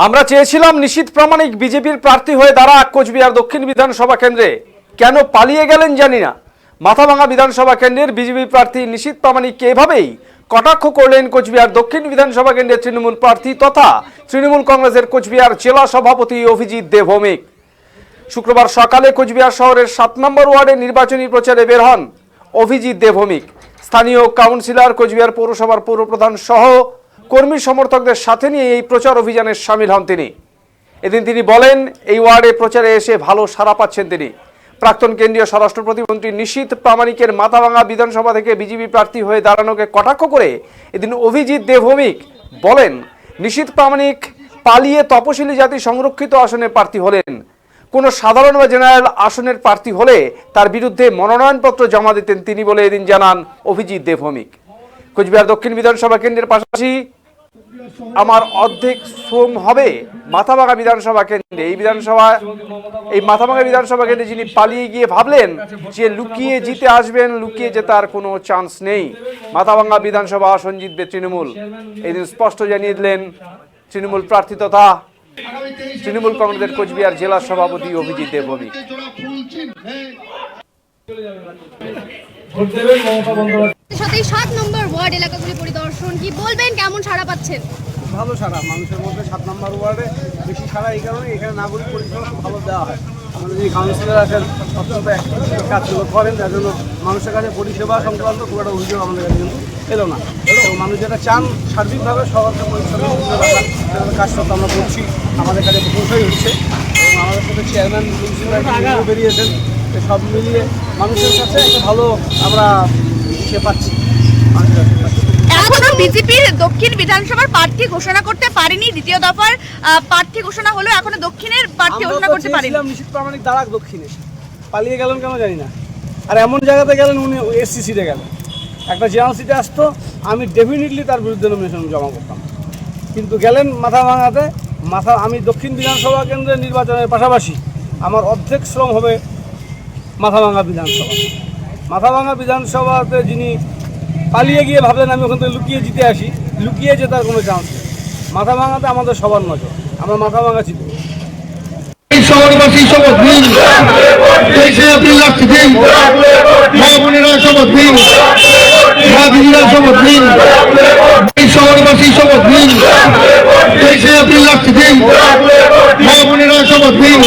আমরা চেয়েছিলাম নিশীথ প্রামাণিক বিজেপির প্রার্থী হয়ে দাঁড়াক কোচবিহার দক্ষিণ বিধানসভা কেন্দ্রে। কেন পালিয়ে গেলেন জানি না। মাথাভাঙা বিধানসভা কেন্দ্রের বিজেপি প্রার্থী নিশীথ প্রামাণিককে এভাবেই কটাক্ষ করলেন কোচবিহার দক্ষিণ বিধানসভা কেন্দ্রের তৃণমূল প্রার্থী তথা তৃণমূল কংগ্রেসের কোচবিহার জেলা সভাপতি অভিজিৎ দে ভৌমিক। শুক্রবার সকালে কোচবিহার শহরের 7 নম্বর ওয়ার্ডে নির্বাচনী প্রচারে বের হন অভিজিৎ দে ভৌমিক। স্থানীয় কাউন্সিলর, কোচবিহার পৌরসভার পৌরপ্রধান সহ কর্মী সমর্থকদের সাথে নিয়ে এই প্রচার অভিযানে সামিল হন তিনি। এদিন তিনি বলেন, এই ওয়ার্ডে প্রচারে এসে ভালো সাড়া পাচ্ছেন তিনি। প্রাক্তন কেন্দ্রীয় স্বরাষ্ট্র প্রতিমন্ত্রী নিশীথ প্রামাণিকের মাথাভাঙা বিধানসভা থেকে বিজেপি প্রার্থী হয়ে দাঁড়ানোকে কটাক্ষ করে এদিন অভিজিৎ দে ভৌমিক বলেন, নিশীথ প্রামাণিক পালিয়ে তপশিলি জাতি সংরক্ষিত আসনে প্রার্থী হলেন। কোনো সাধারণ বা জেনারেল আসনের প্রার্থী হলে তার বিরুদ্ধে মনোনয়নপত্র জমা দিতেন তিনি বলে এদিন জানান অভিজিৎ দে ভৌমিক। কোচবিহার দক্ষিণ বিধানসভা কেন্দ্রের পাশাপাশি আমার অর্ধেক শ্রম হবে মাথাভাঙা বিধানসভা কেন্দ্রে। এই মাথাভাঙা বিধানসভা কেন্দ্রে যিনি পালিয়ে গিয়ে ভাবলেন যে লুকিয়ে জিতে আসবেন, লুকিয়ে জেতার কোনো চান্স নেই। মাথাভাঙা বিধানসভা আসন জিতবে তৃণমূল, এদিন স্পষ্ট জানিয়ে দিলেন তৃণমূল প্রার্থী তথা তৃণমূল কংগ্রেসের কোচবিহার জেলা সভাপতি অভিজিৎ দে ভৌমিক। সাথে 7 নম্বর ওয়ার্ড এলাকাগুলি পরিদর্শন, কি বলবেন, কেমন সাড়া পাচ্ছেন? ভালো সাড়া মানুষের মধ্যে। 7 নম্বর ওয়ার্ডে বেশি সাড়া এই কারণে এখানে নাগরিক পরিষেবা খুব ভালো দেওয়া হয়। আমাদের যে কাউন্সিলর আছেন অত্যন্ত অ্যাক্টিভ কাজগুলো করেন, যার জন্য মানুষের কাছে পরিষেবা সংক্রান্ত খুব একটা অভিযোগ আমাদের কাছে কিন্তু এলো না। এবং মানুষ যেটা চান সার্বিকভাবে শহরকে পরিচ্ছন্ন কাজ করতে আমরা করছি, আমাদের কাছে প্রশংসাই হচ্ছে। এবং আমাদের সাথে চেয়ারম্যান মিউনিসিপ্যালিটি বেরিয়েছেন, সব মিলিয়ে মানুষের কাছে একটা ভালো আমরা সে পাচ্ছি। এখনো বিজেপির দক্ষিণ বিধানসভার প্রার্থী ঘোষণা করতে পারেনি, দ্বিতীয় দফার প্রার্থী ঘোষণা হলো, এখনো দক্ষিণের প্রার্থী ঘোষণা করতে পারেনি। নিশীথ প্রামাণিক দাঁড়াক দক্ষিণে, পালিয়ে গেলেন কেন জানি না। আর এমন জায়গাতে গেলেন উনি এসসি সিটে গেলেন, একটা জেনারেল সিটে আসতো, আমি ডেফিনেটলি তার বিরুদ্ধে নমিনেশন জমা করতাম, কিন্তু গেলেন মাথাভাঙাতে। আমি দক্ষিণ বিধানসভা কেন্দ্রের নির্বাচনের পাশাপাশি আমার অর্ধেক শ্রম হবে মাথাভাঙা বিধানসভা। মাথাভাঙা বিধানসভাতে যিনি পালিয়ে গিয়ে ভাবলেন আমি ওখান থেকে লুকিয়ে জিতে আসি, লুকিয়ে জেতার কোনো চান্স নেই। মাথাভাঙাতে আমাদের সবার নজর, আমরা মাথাভাঙা জিতব। শহরবাসী শপথ নিন, 23শে এপ্রিল রাখছি দিন, মা বোনেরা শপথ নিন, মা দিদিরা শপথ নিন, শহরবাসী শপথ নিন, 23শে এপ্রিল রাখছি দিন, মা বোনেরা শপথ নিন।